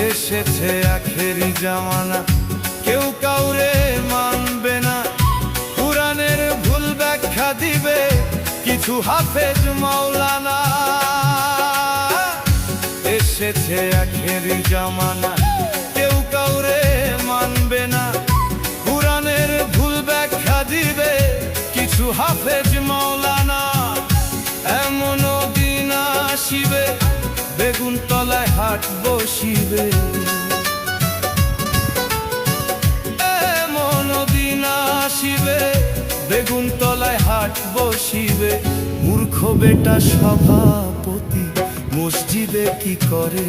এসেছে আখেরি জামানা, কেউ কাউরে মানবে না, কুরআনের ভুল ব্যাখ্যা দিবে কিছু হাফেজ মাওলানা। এসেছে আখেরি জামানা, কেউ কাউরে মানবে না, কুরআনের ভুল ব্যাখ্যা দিবে কিছু হাফেজ মাওলানা। এমন দিন আসিবে বেগুন তলায় হাট বসিবে, এমন দিন আসিবে বেগুন তলায় হাট বসিবে। মূর্খ বেটা সভাপতি মসজিদে কি করে?